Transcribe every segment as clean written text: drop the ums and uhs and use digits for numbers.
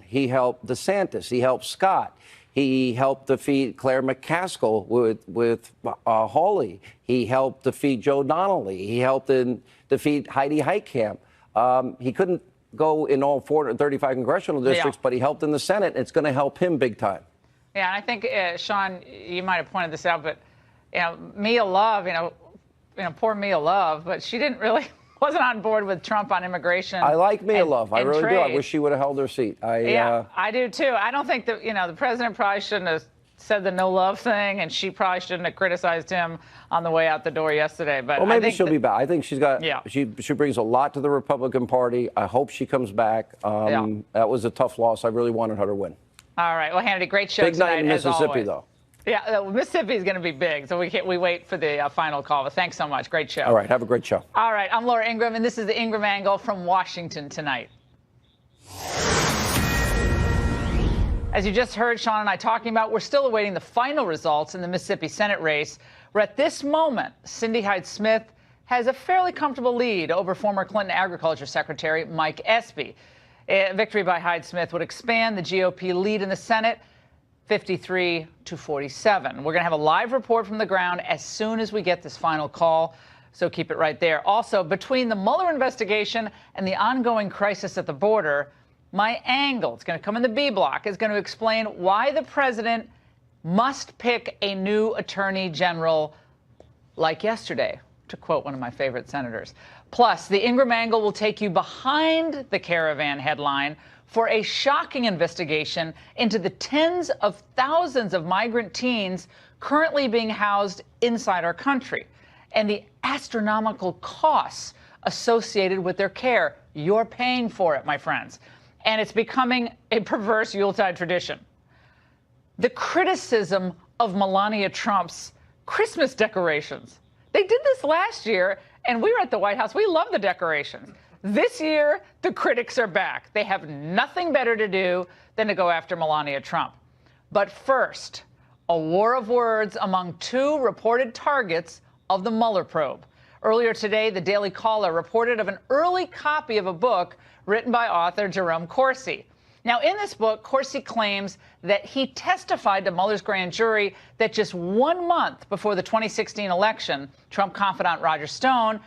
He helped DeSantis. He helped Scott. He helped defeat Claire McCaskill with Hawley. He helped defeat Joe Donnelly. He helped defeat Heidi Heitkamp. He couldn't go in all 435 congressional districts, but he helped in the Senate. It's going to help him big time. Yeah, and I think, Sean, you might have pointed this out, but Mia Love, poor Mia Love, but she wasn't on board with Trump on immigration. I like Mia Love. I really trade. do. I wish she would have held her seat. I do too. I don't think that the president probably shouldn't have said the no love thing, and she probably shouldn't have criticized him on the way out the door yesterday. But well, maybe she'll be back. I think she's got. Yeah. She brings a lot to the Republican Party. I hope she comes back. That was a tough loss. I really wanted her to win. All right. Well, Hannity, great show tonight. Big night in Mississippi, though. Yeah, Mississippi is going to be big, so we wait for the final call. But thanks so much. Great show. All right, have a great show. All right, I'm Laura Ingraham, and this is the Ingraham Angle from Washington tonight. As you just heard Sean and I talking about, we're still awaiting the final results in the Mississippi Senate race, where at this moment, Cindy Hyde-Smith has a fairly comfortable lead over former Clinton Agriculture Secretary Mike Espy. A victory by Hyde-Smith would expand the GOP lead in the Senate 53 to 47. We're going to have a live report from the ground as soon as we get this final call, so keep it right there. Also, between the Mueller investigation and the ongoing crisis at the border, my angle, it's going to come in the B block, is going to explain why the president must pick a new attorney general like yesterday, to quote one of my favorite senators. Plus, the Ingraham Angle will take you behind the caravan headline for a shocking investigation into the tens of thousands of migrant teens currently being housed inside our country and the astronomical costs associated with their care. You're paying for it, my friends. And it's becoming a perverse Yuletide tradition. The criticism of Melania Trump's Christmas decorations. They did this last year, and we were at the White House. We love the decorations. This year, the critics are back. They have nothing better to do than to go after Melania Trump. But first, a war of words among two reported targets of the Mueller probe. Earlier today, the Daily Caller reported of an early copy of a book written by author Jerome Corsi. Now, in this book, Corsi claims that he testified to Mueller's grand jury that just 1 month before the 2016 election, Trump confidant Roger Stone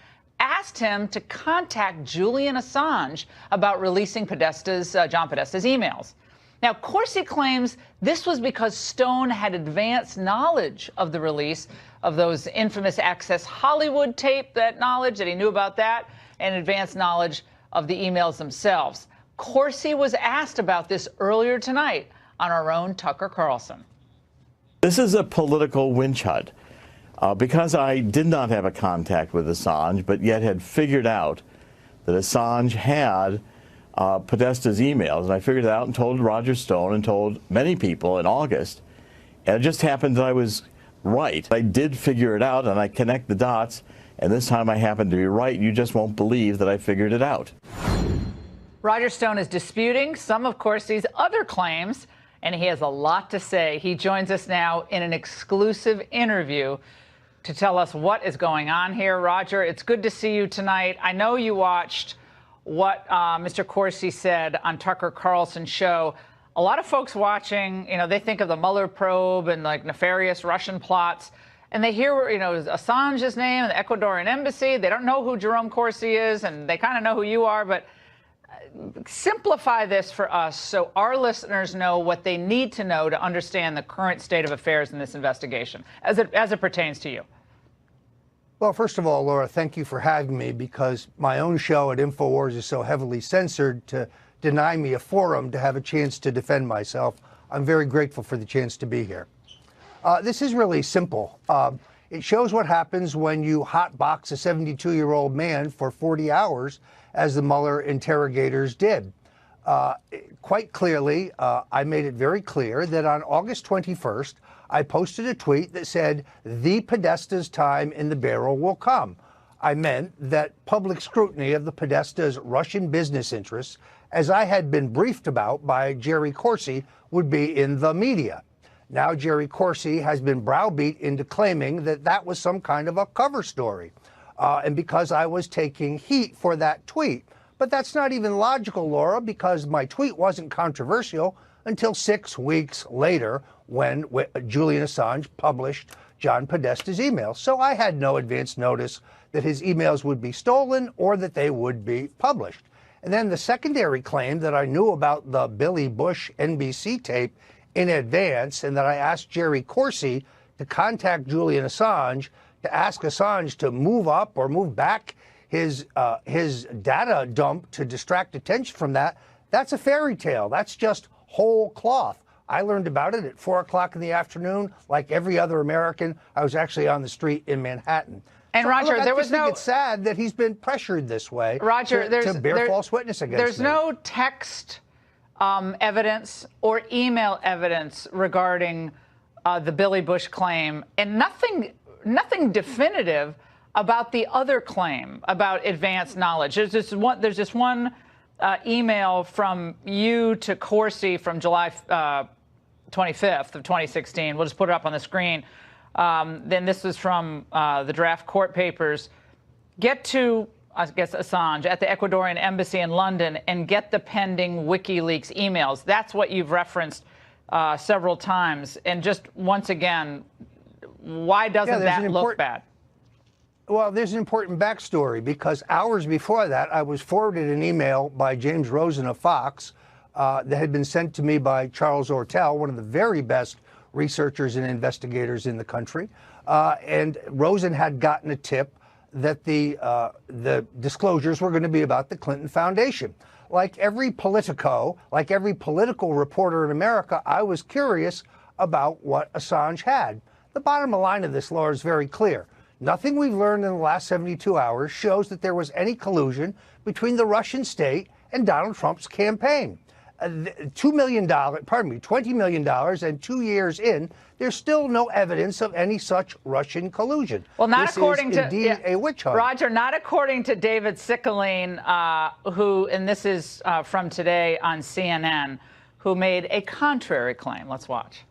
asked him to contact Julian Assange about releasing John Podesta's emails. Now, Corsi claims this was because Stone had advanced knowledge of the release of those infamous Access Hollywood tape, that he knew about that, and advanced knowledge of the emails themselves. Corsi was asked about this earlier tonight on our own Tucker Carlson. This is a political winch hunt. Because I did not have a contact with Assange, but yet had figured out that Assange had Podesta's emails, and I figured it out and told Roger Stone and told many people in August, and it just happened that I was right. I did figure it out, and I connect the dots, and this time I happened to be right. You just won't believe that I figured it out. Roger Stone is disputing some of Corsi's other claims, and he has a lot to say. He joins us now in an exclusive interview to tell us what is going on here. Roger, it's good to see you tonight. I know you watched what Mr. Corsi said on Tucker Carlson's show. A lot of folks watching, they think of the Mueller probe and like nefarious Russian plots, and they hear, Assange's name and the Ecuadorian embassy. They don't know who Jerome Corsi is, and they kind of know who you are, but simplify this for us so our listeners know what they need to know to understand the current state of affairs in this investigation as it pertains to you. Well, first of all, Laura, thank you for having me, because my own show at InfoWars is so heavily censored to deny me a forum to have a chance to defend myself. I'm very grateful for the chance to be here. This is really simple. It shows what happens when you hotbox a 72-year-old man for 40 hours, as the Mueller interrogators did. Quite clearly, I made it very clear that on August 21st, I posted a tweet that said, "The Podesta's time in the barrel will come." I meant that public scrutiny of the Podesta's Russian business interests, as I had been briefed about by Jerry Corsi, would be in the media. Now Jerry Corsi has been browbeat into claiming that that was some kind of a cover story. And because I was taking heat for that tweet, But that's not even logical, Laura, because my tweet wasn't controversial until 6 weeks later when Julian Assange published John Podesta's emails. So I had no advance notice that his emails would be stolen or that they would be published. And then the secondary claim that I knew about the Billy Bush NBC tape in advance and that I asked Jerry Corsi to contact Julian Assange to ask Assange to move up or move back his data dump to distract attention from that, that's a fairy tale. That's just whole cloth. I learned about it at 4 o'clock in the afternoon. Like every other American, I was actually on the street in Manhattan. And so, Roger, look, there was no. It's sad that he's been pressured this way. Roger, to bear false witness against There's me. no text evidence or email evidence regarding the Billy Bush claim, and nothing definitive about the other claim about advanced knowledge. There's just one email from you to Corsi from July 25th of 2016. We'll just put it up on the screen. Then this is from the draft court papers. Get to, I guess, Assange at the Ecuadorian embassy in London and get the pending WikiLeaks emails. That's what you've referenced several times. And just once again, why doesn't that look bad? Well, there's an important backstory because hours before that, I was forwarded an email by James Rosen of Fox that had been sent to me by Charles Ortel, one of the very best researchers and investigators in the country. And Rosen had gotten a tip that the disclosures were going to be about the Clinton Foundation. Like every politico, like every political reporter in America, I was curious about what Assange had. The bottom line of this, Laura, is very clear. Nothing we've learned in the last 72 hours shows that there was any collusion between the Russian state and Donald Trump's campaign. $20 million, and 2 years in, there's still no evidence of any such Russian collusion. Well, not this according is to indeed a witch hunt. Roger, not according to David Sickeline, who, and this is from today on CNN, who made a contrary claim. Let's watch.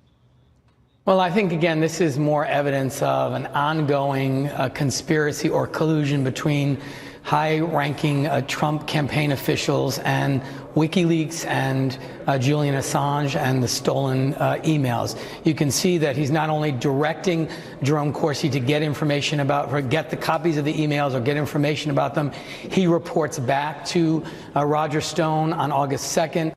Well, I think, again, this is more evidence of an ongoing conspiracy or collusion between high-ranking Trump campaign officials and WikiLeaks and Julian Assange and the stolen emails. You can see that he's not only directing Jerome Corsi to get information about, or get the copies of the emails or get information about them, he reports back to Roger Stone on August 2nd.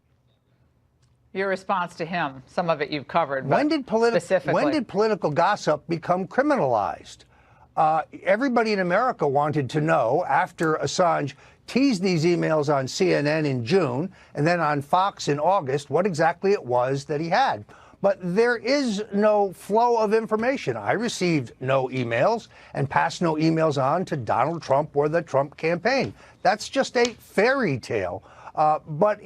Your response to him, some of it you've covered. When did political gossip become criminalized? Everybody in America wanted to know, after Assange teased these emails on CNN in June and then on Fox in August, what exactly it was that he had. But there is no flow of information. I received no emails and passed no emails on to Donald Trump or the Trump campaign. That's just a fairy tale. But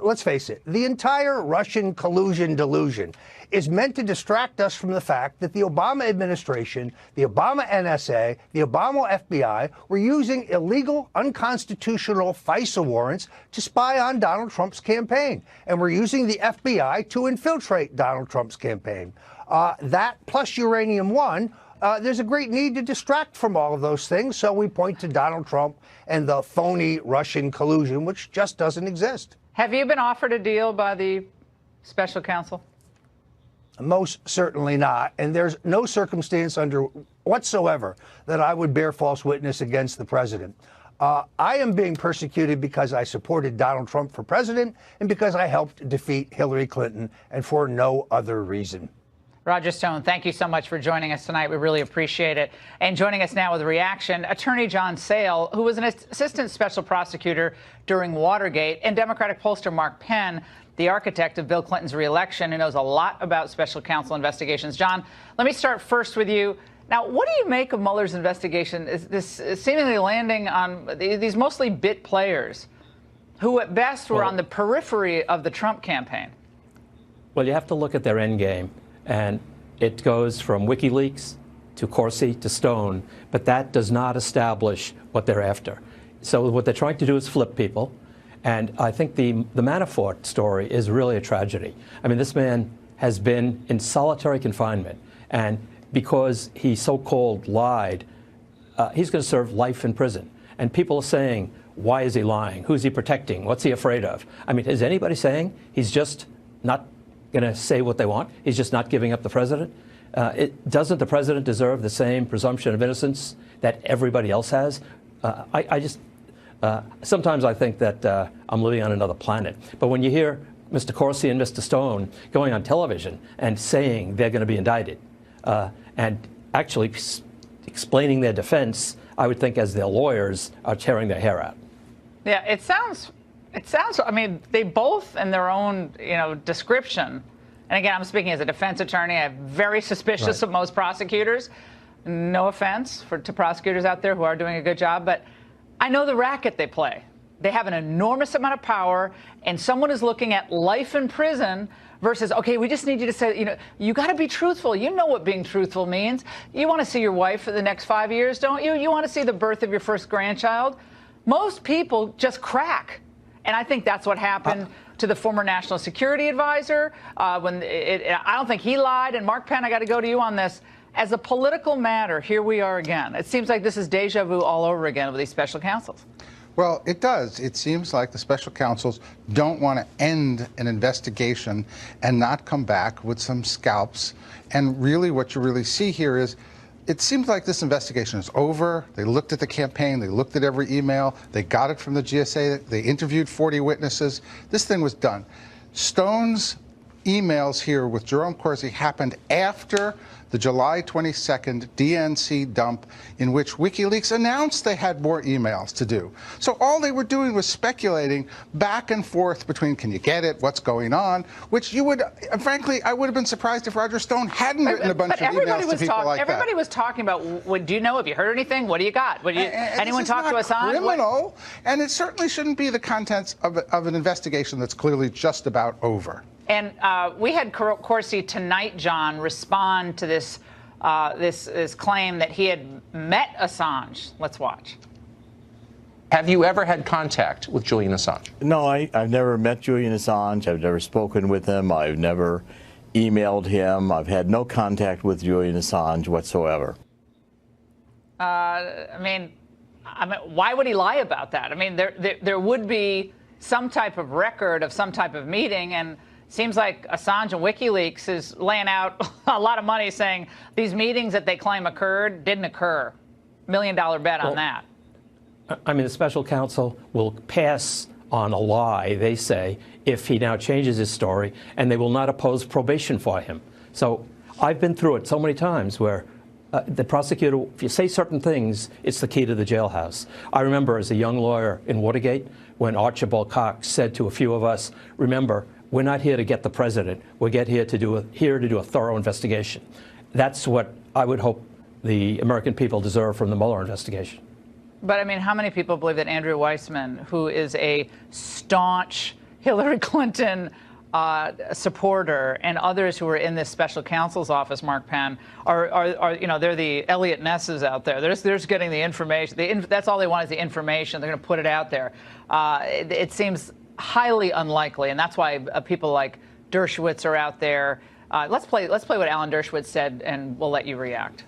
let's face it, the entire Russian collusion delusion is meant to distract us from the fact that the Obama administration, the Obama NSA, the Obama FBI were using illegal, unconstitutional FISA warrants to spy on Donald Trump's campaign. And we're using the FBI to infiltrate Donald Trump's campaign. That plus Uranium One, there's a great need to distract from all of those things. So we point to Donald Trump and the phony Russian collusion, which just doesn't exist. Have you been offered a deal by the special counsel? Most certainly not. And there's no circumstance under whatsoever that I would bear false witness against the president. I am being persecuted because I supported Donald Trump for president and because I helped defeat Hillary Clinton, and for no other reason. Roger Stone, thank you so much for joining us tonight. We really appreciate it. And joining us now with a reaction, Attorney John Sale, who was an assistant special prosecutor during Watergate, and Democratic pollster Mark Penn, the architect of Bill Clinton's reelection, who knows a lot about special counsel investigations. John, let me start first with you. Now, what do you make of Mueller's investigation? Is this seemingly landing on these mostly bit players who at best were on the periphery of the Trump campaign? Well, you have to look at their end game. And it goes from WikiLeaks to Corsi to Stone, but that does not establish what they're after. So what they're trying to do is flip people. And I think the Manafort story is really a tragedy. I mean, this man has been in solitary confinement. And because he so-called lied, he's going to serve life in prison. And people are saying, why is he lying? Who's he protecting? What's he afraid of? I mean, is anybody saying he's just not going to say what they want? He's just not giving up the president? Doesn't the president deserve the same presumption of innocence that everybody else has? Sometimes I think that I'm living on another planet. But when you hear Mr. Corsi and Mr. Stone going on television and saying they're going to be indicted and actually explaining their defense, I would think as their lawyers are tearing their hair out. Yeah, it sounds, I mean, they both in their own, description. And again, I'm speaking as a defense attorney. I'm very suspicious of most prosecutors. No offense to prosecutors out there who are doing a good job, but I know the racket they play. They have an enormous amount of power, and someone is looking at life in prison versus, okay, we just need you to say, you got to be truthful. You know what being truthful means. You want to see your wife for the next 5 years, don't you? You want to see the birth of your first grandchild. Most people just crack. And I think that's what happened to the former national security advisor. I don't think he lied. And Mark Penn, I got to go to you on this. As a political matter, here we are again. It seems like this is deja vu all over again with these special counsels. Well, it does. It seems like the special counsels don't want to end an investigation and not come back with some scalps. And really what you really see here is it seems like this investigation is over. They looked at the campaign. They looked at every email. They got it from the GSA. They interviewed 40 witnesses. This thing was done. Stone's emails here with Jerome Corsi happened after the July 22nd DNC dump in which WikiLeaks announced they had more emails to do. So all they were doing was speculating back and forth between can you get it, what's going on, which you would, frankly, I would have been surprised if Roger Stone hadn't written a bunch of emails to people like that. Everybody was talking about, do you know, have you heard anything? What do you got? Anyone talk to Assange? Criminal, and it certainly shouldn't be the contents of an investigation that's clearly just about over. And we had Corsi tonight, John, respond to this claim that he had met Assange. Let's watch. Have you ever had contact with Julian Assange? No, I've never met Julian Assange. I've never spoken with him. I've never emailed him. I've had no contact with Julian Assange whatsoever. I mean, why would he lie about that? I mean, there would be some type of record of some type of meeting, and seems like Assange and WikiLeaks is laying out a lot of money saying these meetings that they claim occurred didn't occur. $1 million bet on that. I mean, the special counsel will pass on a lie, they say, if he now changes his story, and they will not oppose probation for him. So I've been through it so many times where the prosecutor, if you say certain things, it's the key to the jailhouse. I remember as a young lawyer in Watergate when Archibald Cox said to a few of us, remember, we're not here to get the president. We're here to do a thorough investigation. That's what I would hope the American people deserve from the Mueller investigation. But, I mean, how many people believe that Andrew Weissman, who is a staunch Hillary Clinton supporter, and others who are in this special counsel's office, Mark Penn, are they're the Elliot Nesses out there. They're just getting the information. That's all they want is the information. They're going to put it out there. It seems highly unlikely, and that's why people like Dershowitz are out there. Let's play what Alan Dershowitz said, and we'll let you react.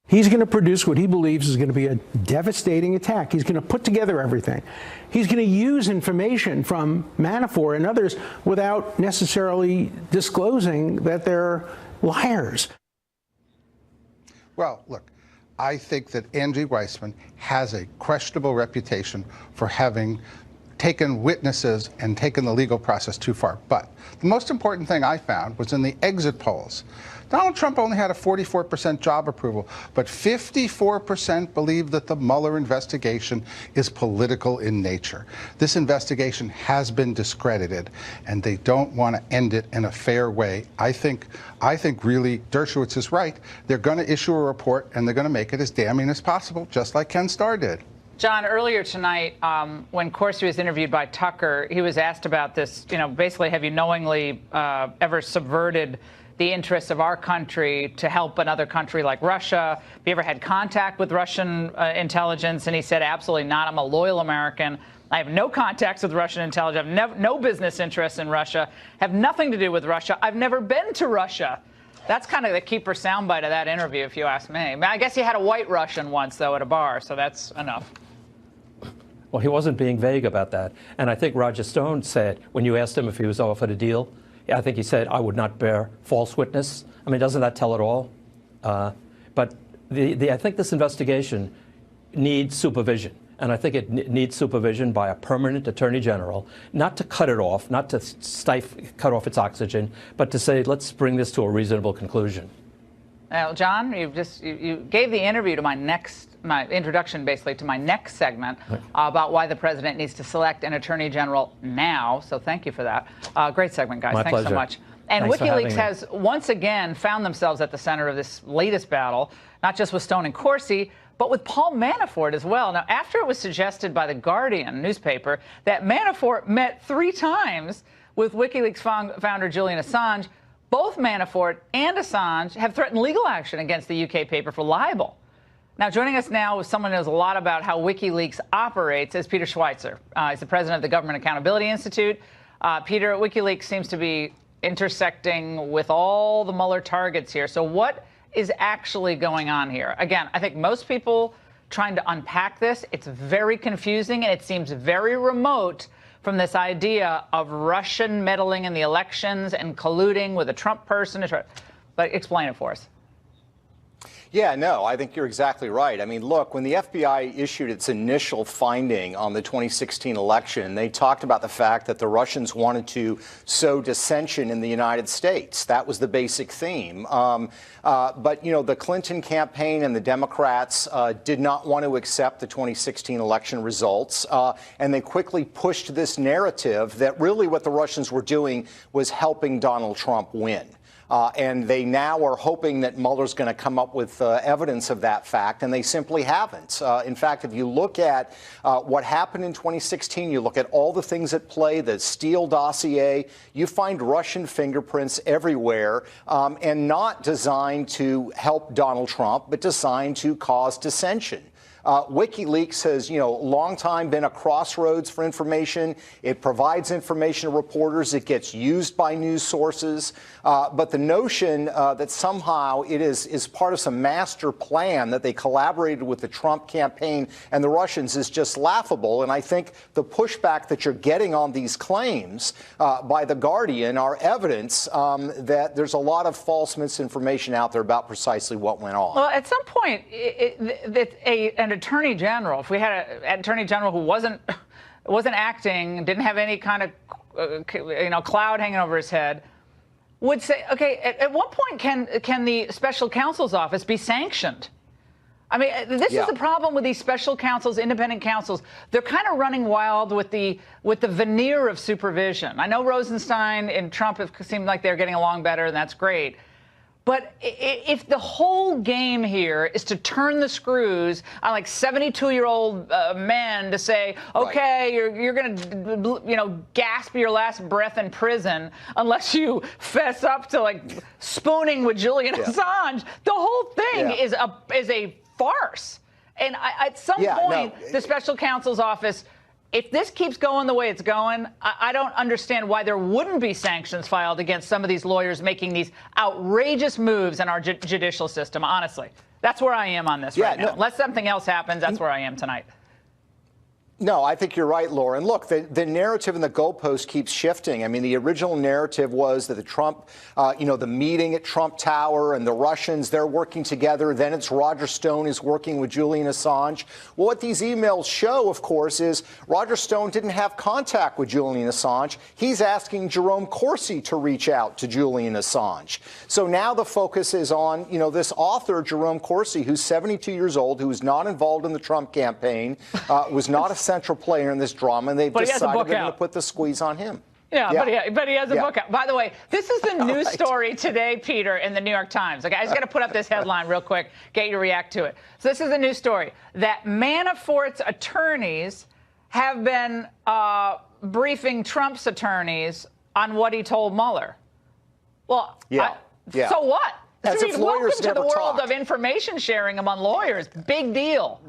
He's going to produce what he believes is going to be a devastating attack. He's going to put together everything. He's going to use information from Manafort and others without necessarily disclosing that they're liars. Well, look, I think that Andrew Weissman has a questionable reputation for having taken witnesses and taken the legal process too far. But the most important thing I found was in the exit polls. Donald Trump only had a 44% job approval, but 54% believe that the Mueller investigation is political in nature. This investigation has been discredited, and they don't want to end it in a fair way. I think really Dershowitz is right. They're going to issue a report, and they're going to make it as damning as possible, just like Ken Starr did. John, earlier tonight, when Corsi was interviewed by Tucker, he was asked about this, basically, have you knowingly ever subverted the interests of our country to help another country like Russia? Have you ever had contact with Russian intelligence? And he said, absolutely not. I'm a loyal American. I have no contacts with Russian intelligence. I have no business interests in Russia. Have nothing to do with Russia. I've never been to Russia. That's kind of the keeper soundbite of that interview, if you ask me. I guess he had a white Russian once, though, at a bar, so that's enough. Well, he wasn't being vague about that. And I think Roger Stone said, when you asked him if he was offered a deal, I think he said, I would not bear false witness. I mean, doesn't that tell it all? But I think this investigation needs supervision. And I think it needs supervision by a permanent attorney general, not to cut it off, not to cut off its oxygen, but to say, let's bring this to a reasonable conclusion. Now, John, you gave the interview to my introduction, basically, to my next segment about why the president needs to select an attorney general now. So thank you for that. Great segment, guys. Thanks pleasure. so much. And Thanks WikiLeaks has once again found themselves at the center of this latest battle, not just with Stone and Corsi, but with Paul Manafort as well. Now, after it was suggested by The Guardian newspaper that Manafort met 3 times with WikiLeaks founder Julian Assange, both Manafort and Assange have threatened legal action against the UK paper for libel. Now, joining us now is someone who knows a lot about how WikiLeaks operates is Peter Schweitzer. He's the president of the Government Accountability Institute. Peter, WikiLeaks seems to be intersecting with all the Mueller targets here. So what is actually going on here? Again, I think most people trying to unpack this, it's very confusing and it seems very remote from this idea of Russian meddling in the elections and colluding with a Trump person. But explain it for us. Yeah, no, I think you're exactly right. I mean, look, when the FBI issued its initial finding on the 2016 election, they talked about the fact that the Russians wanted to sow dissension in the United States. That was the basic theme. But, you know, the Clinton campaign and the Democrats did not want to accept the 2016 election results. And they quickly pushed this narrative that really what the Russians were doing was helping Donald Trump win. And they now are hoping that Mueller's going to come up with evidence of that fact, and they simply haven't. In fact, if you look at what happened in 2016, you look at all the things at play, the Steele dossier, you find Russian fingerprints everywhere, and not designed to help Donald Trump, but designed to cause dissension. WikiLeaks has, long time been a crossroads for information. It provides information to reporters. It gets used by news sources. But the notion that somehow it is part of some master plan that they collaborated with the Trump campaign and the Russians is just laughable. And I think the pushback that you're getting on these claims by The Guardian are evidence that there's a lot of false misinformation out there about precisely what went on. Well, at some point, an attorney general, if we had an attorney general who wasn't acting, didn't have any kind of cloud hanging over his head, would say, okay, at what point can the special counsel's office be sanctioned? I mean, this is the problem with these special counsels, independent counsels. They're kind of running wild with the veneer of supervision. I know Rosenstein and Trump have seemed like they're getting along better, and that's great. But if the whole game here is to turn the screws on like 72-year-old men to say, okay, you're going to, gasp your last breath in prison unless you fess up to like spooning with Julian Assange, the whole thing is a farce. And at some point, the special counsel's office, if this keeps going the way it's going, I don't understand why there wouldn't be sanctions filed against some of these lawyers making these outrageous moves in our judicial system, honestly. That's where I am on this right now. Unless something else happens, that's where I am tonight. No, I think you're right, Laura. And look, the narrative and the goalpost keeps shifting. I mean, the original narrative was that the Trump, the meeting at Trump Tower and the Russians, they're working together. Then it's Roger Stone is working with Julian Assange. Well, what these emails show, of course, is Roger Stone didn't have contact with Julian Assange. He's asking Jerome Corsi to reach out to Julian Assange. So now the focus is on, this author, Jerome Corsi, who's 72 years old, who was not involved in the Trump campaign, was not a central player in this drama, and they've decided they're going to put the squeeze on him. Yeah, but he has a book out. By the way, this is the news story today, Peter, in the New York Times. Okay, I just got to put up this headline real quick, get you to react to it. So this is the news story, that Manafort's attorneys have been briefing Trump's attorneys on what he told Mueller. Well, so what? As if lawyers welcome to the world talk. of information sharing among lawyers. Big deal.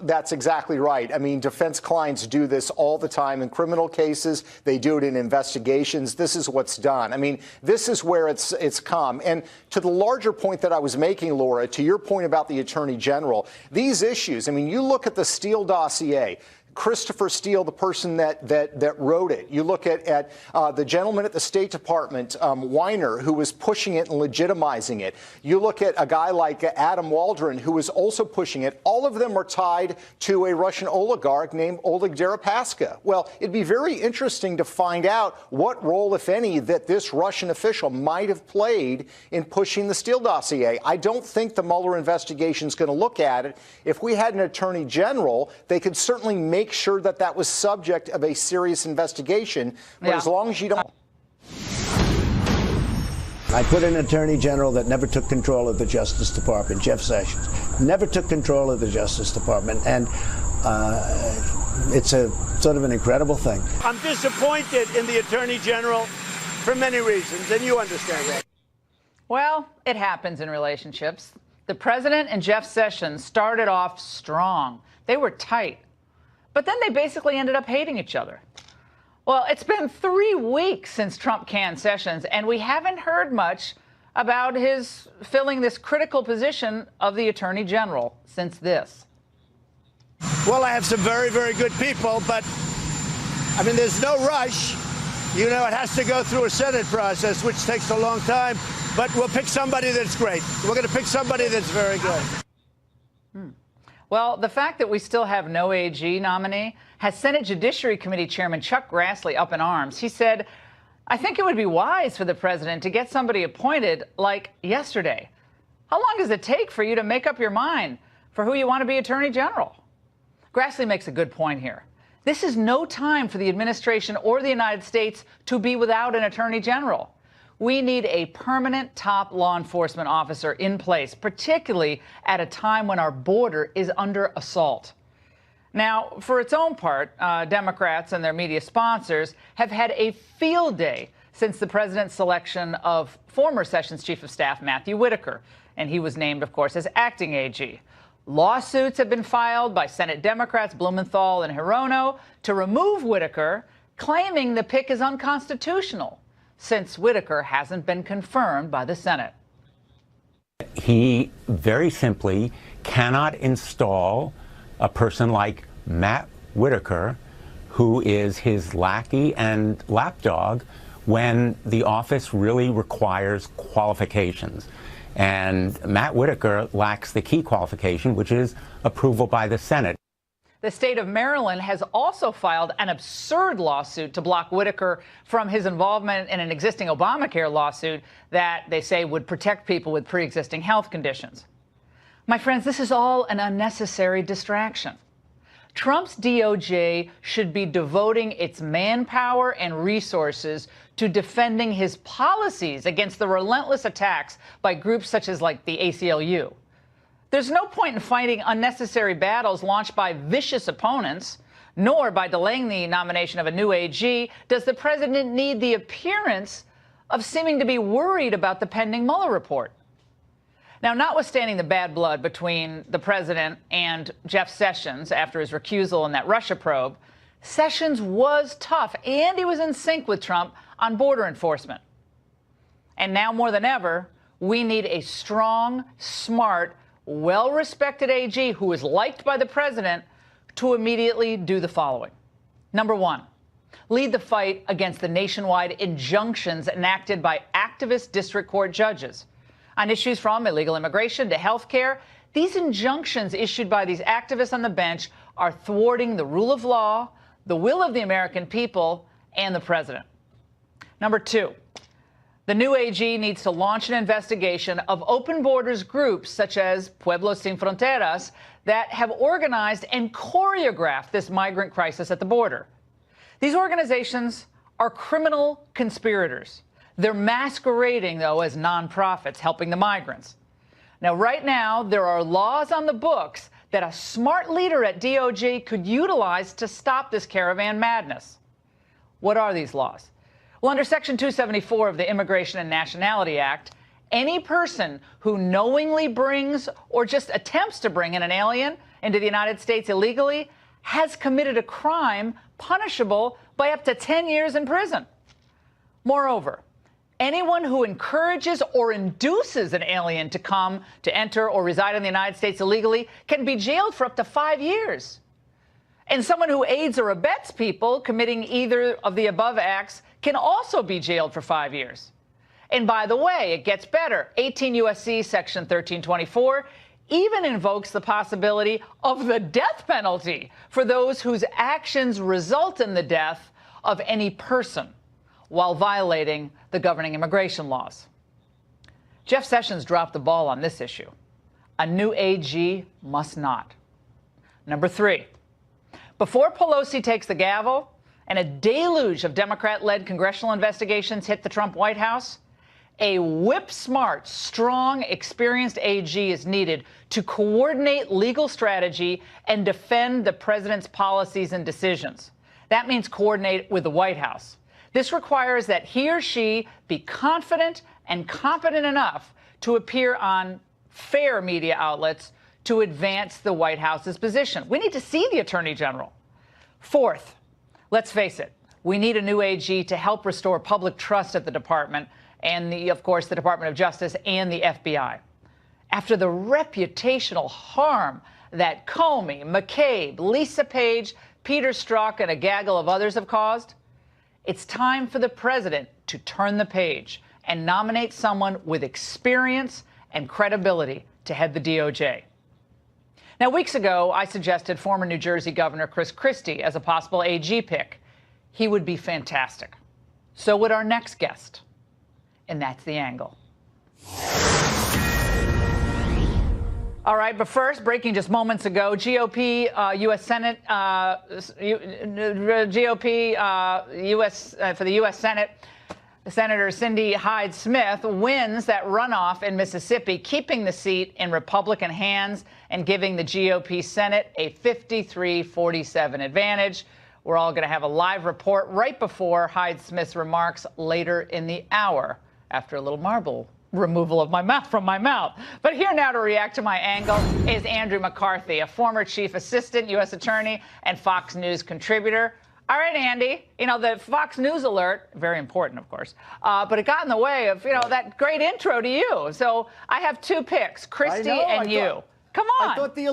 That's exactly right. I mean, defense clients do this all the time in criminal cases. They do it in investigations. This is what's done. I mean, this is where it's come. And to the larger point that I was making, Laura, to your point about the attorney general, these issues, I mean, you look at the Steele dossier. Christopher Steele, the person that wrote it. You look at the gentleman at the State Department, Weiner, who was pushing it and legitimizing it. You look at a guy like Adam Waldron, who was also pushing it. All of them are tied to a Russian oligarch named Oleg Deripaska. Well, it'd be very interesting to find out what role, if any, that this Russian official might have played in pushing the Steele dossier. I don't think the Mueller investigation is going to look at it. If we had an attorney general, they could certainly make sure that that was subject of a serious investigation. But as long as you don't. I put an attorney general that never took control of the Justice Department, Jeff Sessions, never took control of the Justice Department. And it's a sort of an incredible thing. I'm disappointed in the attorney general for many reasons, and you understand that. Well, it happens in relationships. The president and Jeff Sessions started off strong. They were tight. But then they basically ended up hating each other. Well, it's been 3 weeks since Trump canned Sessions, and we haven't heard much about his filling this critical position of the attorney general since this. Well, I have some very, very good people, but, I mean, there's no rush. You know, it has to go through a Senate process, which takes a long time. But we'll pick somebody that's great. We're going to pick somebody that's very good. Well, the fact that we still have no AG nominee has Senate Judiciary Committee Chairman Chuck Grassley up in arms. He said, I think it would be wise for the president to get somebody appointed like yesterday. How long does it take for you to make up your mind for who you want to be attorney general? Grassley makes a good point here. This is no time for the administration or the United States to be without an attorney general. We need a permanent top law enforcement officer in place, particularly at a time when our border is under assault. Now, for its own part, Democrats and their media sponsors have had a field day since the president's selection of former Sessions Chief of Staff Matthew Whitaker, and he was named, of course, as acting AG. Lawsuits have been filed by Senate Democrats Blumenthal and Hirono to remove Whitaker, claiming the pick is unconstitutional, since Whitaker hasn't been confirmed by the Senate. He very simply cannot install a person like Matt Whitaker, who is his lackey and lapdog, when the office really requires qualifications. And Matt Whitaker lacks the key qualification, which is approval by the Senate. The state of Maryland has also filed an absurd lawsuit to block Whitaker from his involvement in an existing Obamacare lawsuit that they say would protect people with pre-existing health conditions. My friends, this is all an unnecessary distraction. Trump's DOJ should be devoting its manpower and resources to defending his policies against the relentless attacks by groups such as like the ACLU. There's no point in fighting unnecessary battles launched by vicious opponents, nor by delaying the nomination of a new AG does the president need the appearance of seeming to be worried about the pending Mueller report. Now, notwithstanding the bad blood between the president and Jeff Sessions after his recusal in that Russia probe, Sessions was tough and he was in sync with Trump on border enforcement. And now more than ever, we need a strong, smart, well-respected AG who is liked by the president to immediately do the following. Number one, lead the fight against the nationwide injunctions enacted by activist district court judges on issues from illegal immigration to health care. These injunctions issued by these activists on the bench are thwarting the rule of law, the will of the American people, and the president. Number two, the new AG needs to launch an investigation of open borders groups such as Pueblos Sin Fronteras that have organized and choreographed this migrant crisis at the border. These organizations are criminal conspirators. They're masquerading, though, as nonprofits helping the migrants. Now, right now, there are laws on the books that a smart leader at DOJ could utilize to stop this caravan madness. What are these laws? Well, under Section 274 of the Immigration and Nationality Act, any person who knowingly brings or just attempts to bring in an alien into the United States illegally has committed a crime punishable by up to 10 years in prison. Moreover, anyone who encourages or induces an alien to come, to enter, or reside in the United States illegally can be jailed for up to 5 years. And someone who aids or abets people committing either of the above acts can also be jailed for 5 years. And by the way, it gets better. 18 U.S.C. Section 1324 even invokes the possibility of the death penalty for those whose actions result in the death of any person while violating the governing immigration laws. Jeff Sessions dropped the ball on this issue. A new AG must not. Number 3, before Pelosi takes the gavel and a deluge of Democrat-led congressional investigations hit the Trump White House, a whip-smart, strong, experienced AG is needed to coordinate legal strategy and defend the president's policies and decisions. That means coordinate with the White House. This requires that he or she be confident and competent enough to appear on fair media outlets to advance the White House's position. We need to see the Attorney General. 4th, let's face it, we need a new AG to help restore public trust at the department and, of course, the Department of Justice and the FBI. After the reputational harm that Comey, McCabe, Lisa Page, Peter Strzok, and a gaggle of others have caused, it's time for the president to turn the page and nominate someone with experience and credibility to head the DOJ. Now, weeks ago, I suggested former New Jersey Governor Chris Christie as a possible AG pick. He would be fantastic. So would our next guest. And that's the angle. All right, but first, breaking just moments ago, GOP U.S. Senate, for the U.S. Senate, Senator Cindy Hyde-Smith wins that runoff in Mississippi, keeping the seat in Republican hands and giving the GOP Senate a 53-47 advantage. We're all going to have a live report right before Hyde-Smith's remarks later in the hour, after a little marble removal of from my mouth. But here now to react to my angle is Andrew McCarthy, a former chief assistant U.S. attorney and Fox News contributor. All right, Andy, you know, the Fox News alert, very important, of course, but it got in the way of, you know, that great intro to you. So I have 2 picks, Christie and you. Come on. I thought the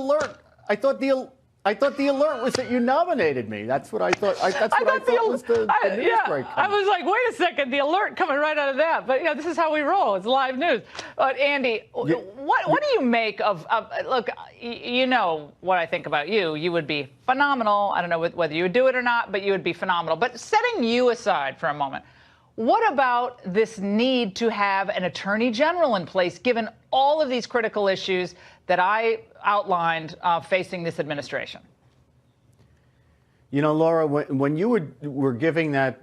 alert was that you nominated me. That's what I thought. That's what I thought was the news break. I was like, wait a second, the alert coming right out of that. But, you know, this is how we roll. It's live news. But, Andy, what do you make of look, you know what I think about you. You would be phenomenal. I don't know whether you would do it or not, but you would be phenomenal. But setting you aside for a moment, what about this need to have an attorney general in place, given all of these critical issues that I outlined facing this administration? You know, Laura, when you were giving that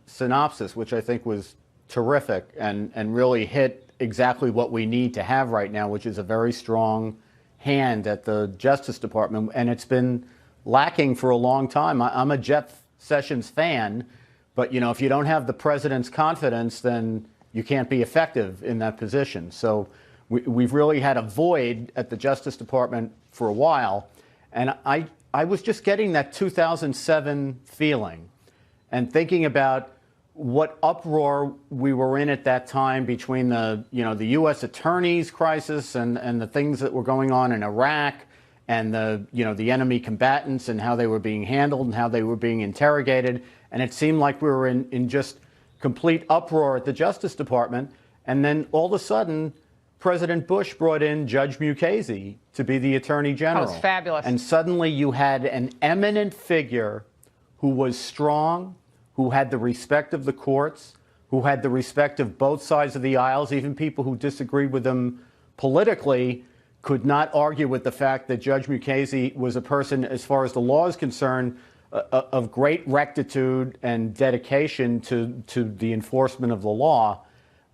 synopsis, which I think was terrific and really hit exactly what we need to have right now, which is a very strong hand at the Justice Department, and it's been lacking for a long time. I'm a Jeff Sessions fan, but, you know, if you don't have the president's confidence, then you can't be effective in that position. So we've really had a void at the Justice Department for a while. And I was just getting that 2007 feeling and thinking about what uproar we were in at that time between the U.S. attorneys crisis and the things that were going on in Iraq and the enemy combatants and how they were being handled and how they were being interrogated. And it seemed like we were in just complete uproar at the Justice Department. And then all of a sudden, President Bush brought in Judge Mukasey to be the Attorney General. That was fabulous. And suddenly you had an eminent figure who was strong, who had the respect of the courts, who had the respect of both sides of the aisles. Even people who disagreed with him politically could not argue with the fact that Judge Mukasey was a person, as far as the law is concerned, of great rectitude and dedication to the enforcement of the law.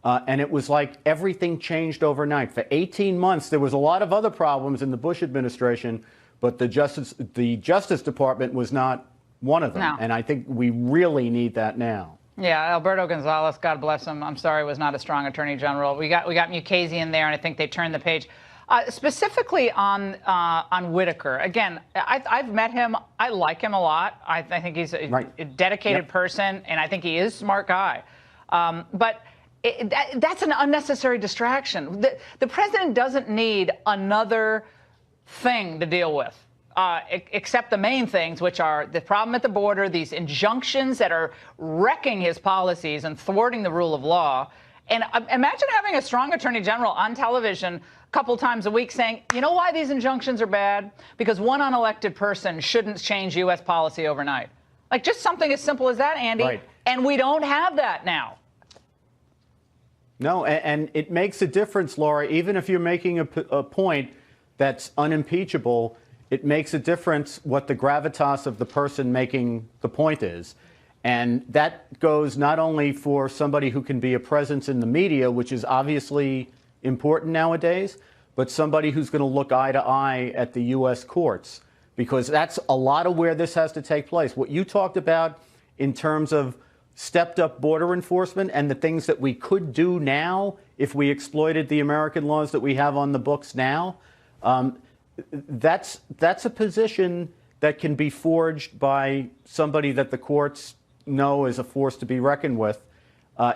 And it was like everything changed overnight. For 18 months, there was a lot of other problems in the Bush administration, but the Justice Department was not one of them. No. And I think we really need that now. Yeah, Alberto Gonzales, God bless him. I'm sorry, was not a strong attorney general. We got Mukasey in there, and I think they turned the page. Specifically on Whitaker, again, I've met him. I like him a lot. I think he's a dedicated person, and I think he is a smart guy. But that's an unnecessary distraction. The president doesn't need another thing to deal with. except the main things, which are the problem at the border, these injunctions that are wrecking his policies and thwarting the rule of law. And imagine having a strong attorney general on television a couple times a week saying, you know why these injunctions are bad? Because one unelected person shouldn't change U.S. policy overnight. Like just something as simple as that, Andy. Right. And we don't have that now. No, and it makes a difference, Laura. Even if you're making a point that's unimpeachable, it makes a difference what the gravitas of the person making the point is. And that goes not only for somebody who can be a presence in the media, which is obviously important nowadays, but somebody who's going to look eye to eye at the U.S. courts, because that's a lot of where this has to take place. What you talked about in terms of stepped up border enforcement and the things that we could do now if we exploited the American laws that we have on the books now, that's a position that can be forged by somebody that the courts know is a force to be reckoned with.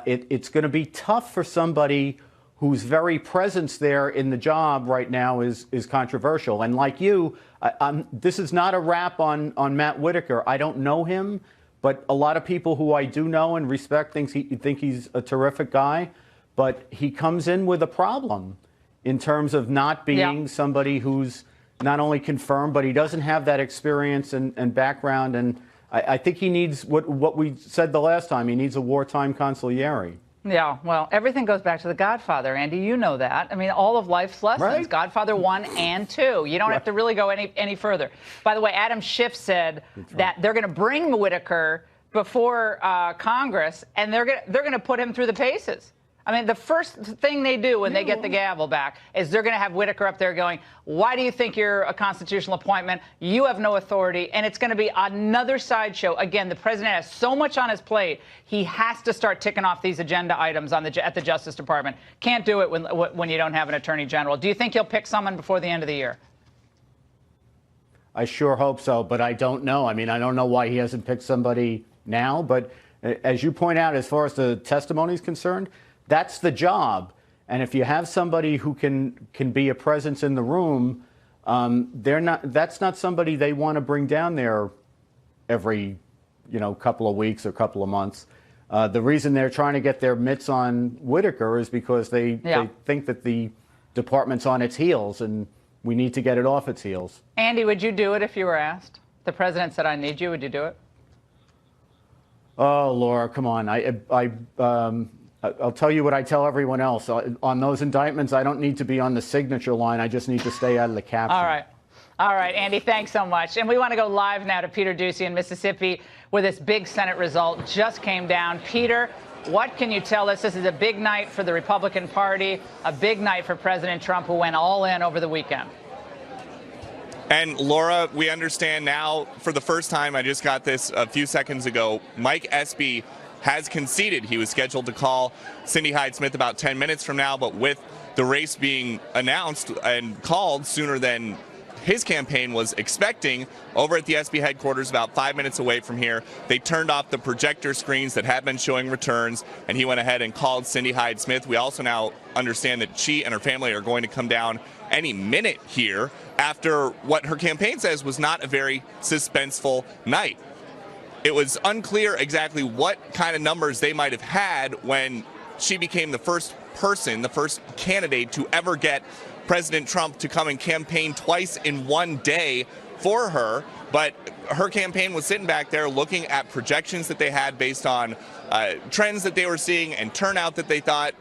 It's going to be tough for somebody whose very presence there in the job right now is controversial. And like you, this is not a rap on Matt Whitaker. I don't know him, but a lot of people who I do know and respect think he's a terrific guy. But he comes in with a problem in terms of not being somebody who's not only confirmed, but he doesn't have that experience and background. And I think he needs what we said the last time. He needs a wartime consigliere. Yeah, well, everything goes back to The Godfather, Andy. You know that. I mean, all of life's lessons, right? Godfather 1 and 2. You don't have to really go any further. By the way, Adam Schiff said that they're going to bring Whitaker before Congress, and they're going to put him through the paces. I mean, the first thing they do when they get the gavel back is they're going to have Whitaker up there going, why do you think you're a constitutional appointment? You have no authority. And it's going to be another sideshow. Again, the president has so much on his plate. He has to start ticking off these agenda items at the Justice Department. Can't do it when you don't have an attorney general. Do you think he'll pick someone before the end of the year? I sure hope so, but I don't know. I mean, I don't know why he hasn't picked somebody now. But as you point out, as far as the testimony is concerned, that's the job. And if you have somebody who can be a presence in the room, that's not somebody they want to bring down there every couple of weeks or couple of months. The reason they're trying to get their mitts on Whitaker is because they think that the department's on its heels and we need to get it off its heels. Andy, would you do it if you were asked? The president said, I need you. Would you do it? Oh, Laura, come on. I'll tell you what I tell everyone else. On those indictments, I don't need to be on the signature line. I just need to stay out of the caption. All right. All right, Andy, thanks so much. And we want to go live now to Peter Ducey in Mississippi, where this big Senate result just came down. Peter, what can you tell us? This is a big night for the Republican Party, a big night for President Trump, who went all in over the weekend. And Laura, we understand now for the first time, I just got this a few seconds ago, Mike Espy has conceded. He was scheduled to call Cindy Hyde-Smith about 10 minutes from now, but with the race being announced and called sooner than his campaign was expecting, over at the Espy headquarters about 5 minutes away from here, they turned off the projector screens that had been showing returns, and he went ahead and called Cindy Hyde-Smith. We also now understand that she and her family are going to come down any minute here after what her campaign says was not a very suspenseful night. It was unclear exactly what kind of numbers they might have had when she became the first person, the first candidate to ever get President Trump to come and campaign twice in one day for her. But her campaign was sitting back there looking at projections that they had based on trends that they were seeing and turnout that they thought.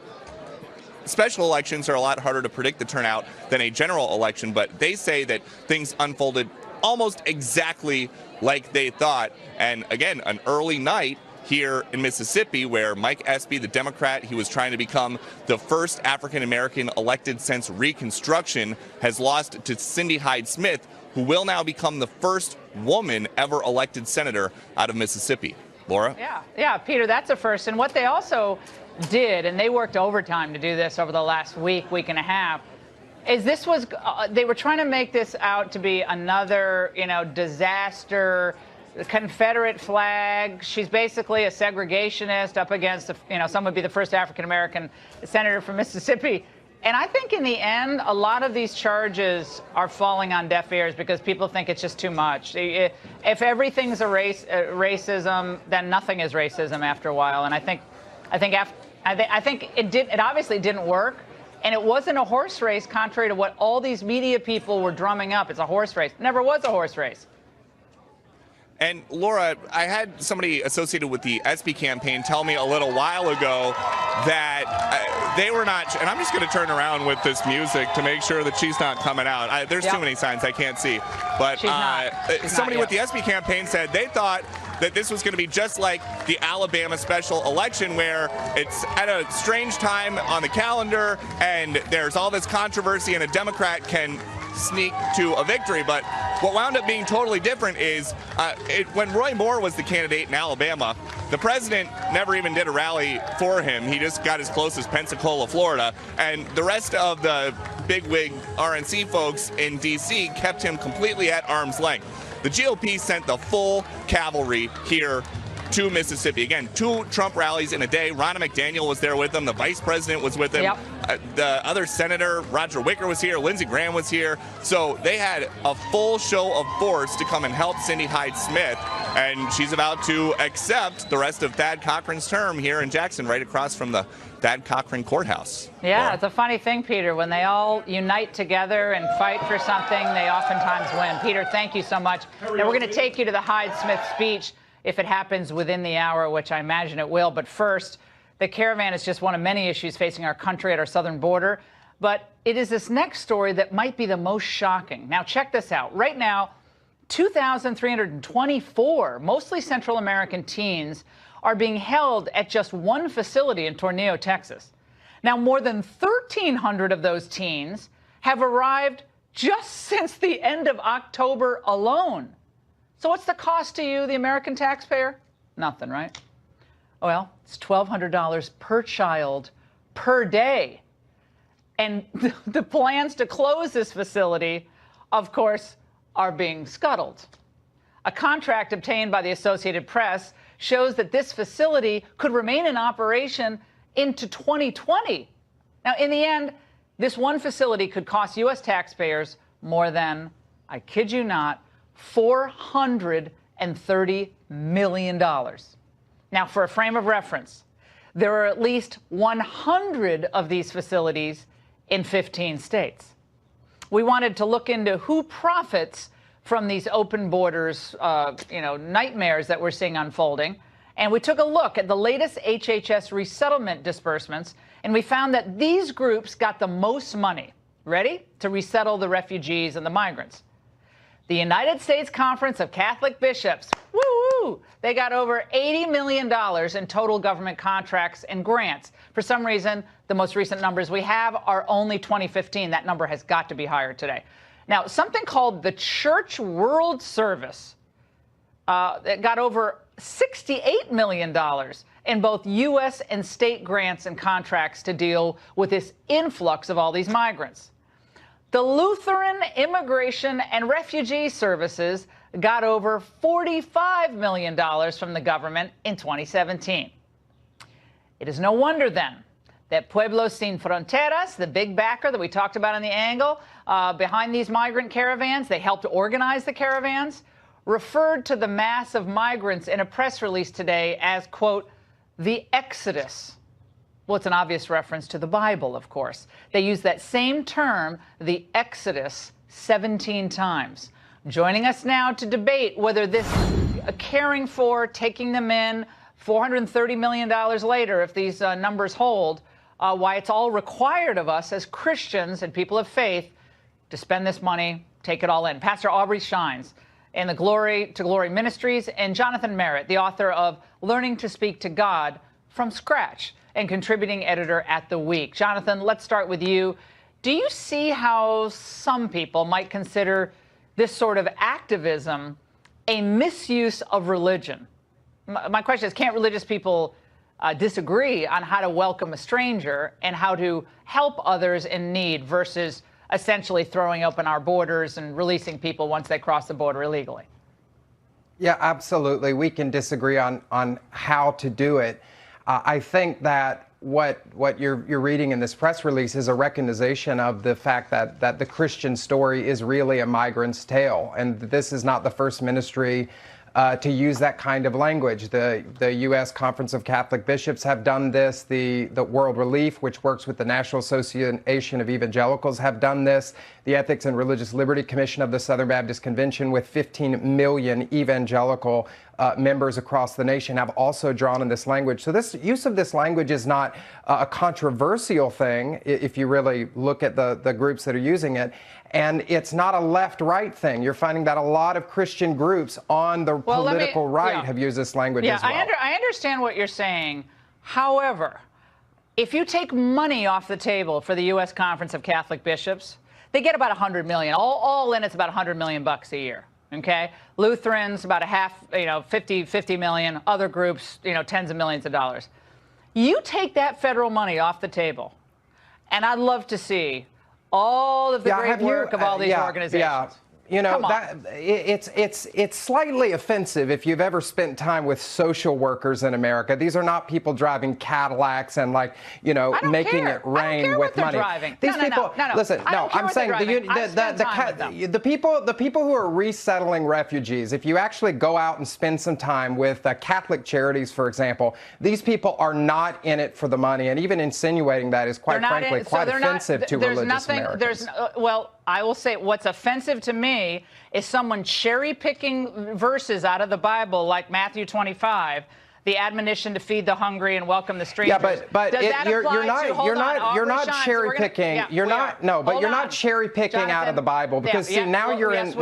Special elections are a lot harder to predict the turnout than a general election, but they say that things unfolded almost exactly like they thought. And again, an early night here in Mississippi where Mike Espy, the Democrat, he was trying to become the first African-American elected since Reconstruction, has lost to Cindy Hyde-Smith, who will now become the first woman ever elected senator out of Mississippi. Laura? Yeah, Peter, that's a first. And what they also did, and they worked overtime to do this over the last week and a half, is they were trying to make this out to be another, disaster, Confederate flag. She's basically a segregationist up against, some would be the first African-American senator from Mississippi. And I think in the end, a lot of these charges are falling on deaf ears because people think it's just too much. If everything's racism, then nothing is racism after a while. And I think it obviously didn't work. And it wasn't a horse race, contrary to what all these media people were drumming up. It's a horse race. Never was a horse race. And Laura, I had somebody associated with the SB campaign tell me a little while ago that they were not, and I'm just going to turn around with this music to make sure that she's not coming out. There's too many signs I can't see. But somebody with the SB campaign said they thought that this was going to be just like the Alabama special election, where it's at a strange time on the calendar and there's all this controversy and a Democrat can sneak to a victory. But what wound up being totally different is when Roy Moore was the candidate in Alabama, the president never even did a rally for him. He just got as close as Pensacola, Florida. And the rest of the bigwig RNC folks in D.C. kept him completely at arm's length. The GOP sent the full cavalry here to Mississippi. Again, 2 Trump rallies in a day. Ronna McDaniel was there with them. The vice president was with him. The other senator, Roger Wicker, was here. Lindsey Graham was here. So they had a full show of force to come and help Cindy Hyde-Smith. And she's about to accept the rest of Thad Cochran's term here in Jackson, right across from the Thad Cochran courthouse. Yeah, it's a funny thing, Peter. When they all unite together and fight for something, they oftentimes win. Peter, thank you so much. Now we're going to take you to the Hyde-Smith speech if it happens within the hour, which I imagine it will. But first, the caravan is just one of many issues facing our country at our southern border. But it is this next story that might be the most shocking. Now, check this out. Right now, 2,324, mostly Central American teens, are being held at just one facility in Tornillo, Texas. Now, more than 1,300 of those teens have arrived just since the end of October alone. So what's the cost to you, the American taxpayer? Nothing, right? Well, it's $1,200 per child per day. And the plans to close this facility, of course, are being scuttled. A contract obtained by the Associated Press shows that this facility could remain in operation into 2020. Now, in the end, this one facility could cost U.S. taxpayers more than, I kid you not, $430 million. Now, for a frame of reference, there are at least 100 of these facilities in 15 states. We wanted to look into who profits from these open borders, nightmares that we're seeing unfolding. And we took a look at the latest HHS resettlement disbursements, and we found that these groups got the most money, ready, to resettle the refugees and the migrants. The United States Conference of Catholic Bishops, woo-woo, they got over $80 million in total government contracts and grants. For some reason, the most recent numbers we have are only 2015. That number has got to be higher today. Now, something called the Church World Service that got over $68 million in both U.S. and state grants and contracts to deal with this influx of all these migrants. The Lutheran Immigration and Refugee Services got over $45 million from the government in 2017. It is no wonder, then, that Pueblos Sin Fronteras, the big backer that we talked about in the angle, behind these migrant caravans, they helped organize the caravans, referred to the mass of migrants in a press release today as, quote, the Exodus. Well, it's an obvious reference to the Bible, of course. They use that same term, the Exodus, 17 times. Joining us now to debate whether this caring for, taking them in, $430 million later, if these numbers hold, why it's all required of us as Christians and people of faith to spend this money, take it all in. Pastor Aubrey Shines in the Glory to Glory Ministries, and Jonathan Merritt, the author of Learning to Speak to God from Scratch and contributing editor at The Week. Jonathan, let's start with you. Do you see how some people might consider this sort of activism a misuse of religion? My question is, can't religious people disagree on how to welcome a stranger and how to help others in need versus essentially throwing open our borders and releasing people once they cross the border illegally? Yeah, absolutely. We can disagree on how to do it. I think that what you're reading in this press release is a recognition of the fact that the Christian story is really a migrant's tale, and this is not the first ministry to use that kind of language. The U.S. Conference of Catholic Bishops have done this. The World Relief, which works with the National Association of Evangelicals, have done this. The Ethics and Religious Liberty Commission of the Southern Baptist Convention, with 15 million evangelical members across the nation, have also drawn in this language. So this use of this language is not a controversial thing if you really look at the groups that are using it. And it's not a left-right thing. You're finding that a lot of Christian groups on the political right have used this language as well. I understand what you're saying. However, if you take money off the table for the U.S. Conference of Catholic Bishops, they get about $100 million. All in, it's about $100 million a year. Okay, Lutherans about a half, 50 million. Other groups, tens of millions of dollars. You take that federal money off the table, and I'd love to see all of the great work of all these organizations. Yeah. It's slightly offensive if you've ever spent time with social workers in America. These are not people driving Cadillacs and making it rain with money. These people, listen, no, I'm saying the people who are resettling refugees. If you actually go out and spend some time with Catholic Charities, for example, these people are not in it for the money, and even insinuating that is quite frankly quite offensive to religious Americans. I will say what's offensive to me is someone cherry-picking verses out of the Bible, like Matthew 25, the admonition to feed the hungry and welcome the strangers. Yeah, but you're not cherry-picking. You're not cherry-picking out of the Bible, because now you're in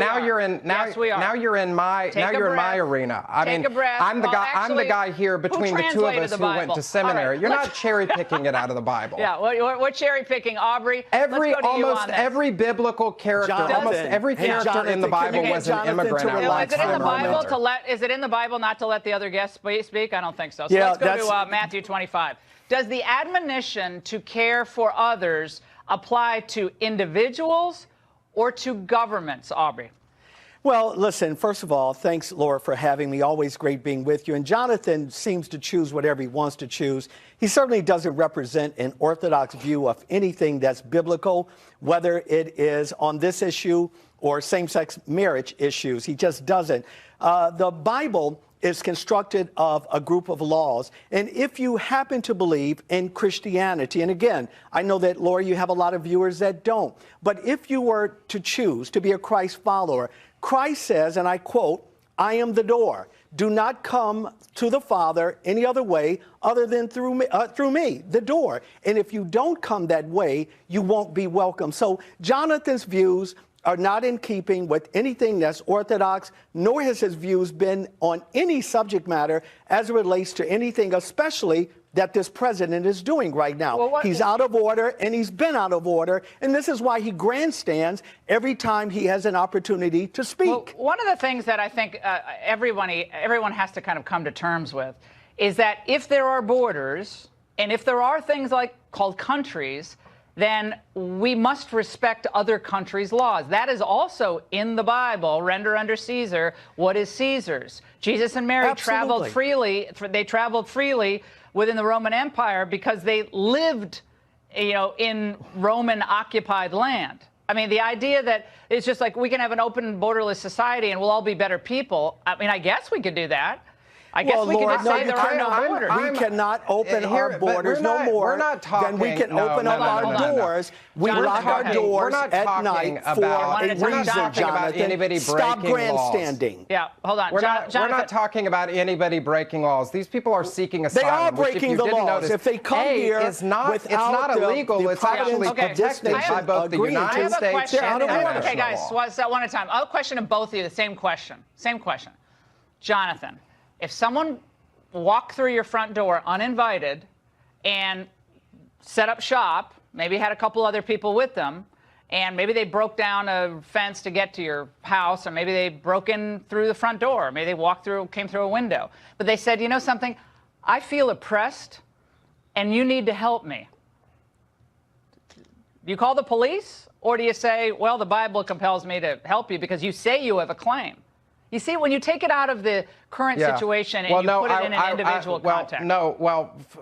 my arena. I mean, I'm the guy here between the two of us who went to seminary. You're not cherry-picking it out of the Bible. Yeah, we're cherry-picking, Aubrey. Almost every biblical character, almost every character in the Bible was an immigrant. Is it in the Bible not to let the other guests speak? I don't think so. So let's go to Matthew 25. Does the admonition to care for others apply to individuals or to governments, Aubrey? Well, listen, first of all, thanks, Laura, for having me. Always great being with you. And Jonathan seems to choose whatever he wants to choose. He certainly doesn't represent an orthodox view of anything that's biblical, whether it is on this issue or same-sex marriage issues. He just doesn't. The Bible is constructed of a group of laws. And if you happen to believe in Christianity, and again, I know that, Laura, you have a lot of viewers that don't, but if you were to choose to be a Christ follower, Christ says, and I quote, "I am the door. Do not come to the Father any other way other than through me, the door. And if you don't come that way, you won't be welcome." So Jonathan's views are not in keeping with anything that's orthodox, nor has his views been on any subject matter as it relates to anything, especially that this president is doing right now. He's out of order, and he's been out of order, and this is why he grandstands every time he has an opportunity to speak. Well, one of the things that I think everyone has to kind of come to terms with is that if there are borders, and if there are things called countries, then we must respect other countries' laws. That is also in the Bible. Render unto Caesar what is Caesar's. Jesus and Mary traveled freely. They traveled freely within the Roman Empire because they lived, in Roman-occupied land. I mean, the idea that it's just like we can have an open, borderless society and we'll all be better people. I mean, I guess we could do that. I guess we can just say there are no borders. We cannot open our borders no more than we can open up our doors. We lock our doors at night for a reason, Jonathan. Stop grandstanding. Yeah, hold on. We're not talking about anybody breaking laws. These people are seeking asylum. They are breaking the laws. If they come here it's not illegal. It's actually protected by both the United States and international law. Okay, guys, one at a time. I'll question of both of you the same question. Jonathan, if someone walked through your front door uninvited and set up shop, maybe had a couple other people with them, and maybe they broke down a fence to get to your house, or maybe they broke in through the front door, or maybe they came through a window, but they said, you know something, I feel oppressed and you need to help me. Do you call the police, or do you say, well, the Bible compels me to help you because you say you have a claim? You see, when you take it out of the current situation and put it in an individual context.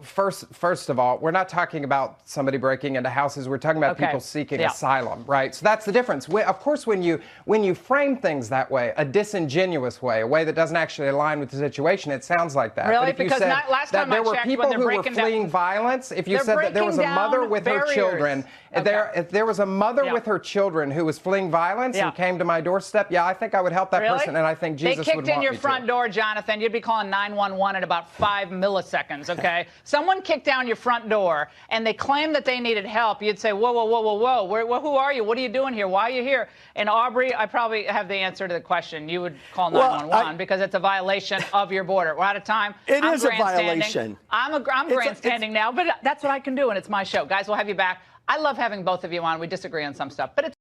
First of all, we're not talking about somebody breaking into houses. We're talking about people seeking asylum, right? So that's the difference. Of course, when you frame things that way, a disingenuous way, a way that doesn't actually align with the situation, it sounds like that. Really? But if you because said last that time there I were checked, people when who they're were breaking fleeing down, violence, if you said that there was a mother with her children, if there was a mother with her children who was fleeing violence and came to my doorstep, I think I would help that person, and I think Jesus would want me to. They kicked in your front door, Jonathan. You'd be calling 911 in about 5 milliseconds, okay? Someone kicked down your front door, and they claimed that they needed help. You'd say, whoa, whoa, whoa, whoa, whoa. Who are you? What are you doing here? Why are you here? And Aubrey, I probably have the answer to the question. You would call 911 because it's a violation of your border. We're out of time. It is a violation. I'm grandstanding now, but that's what I can do, and it's my show. Guys, we'll have you back. I love having both of you on. We disagree on some stuff, but it's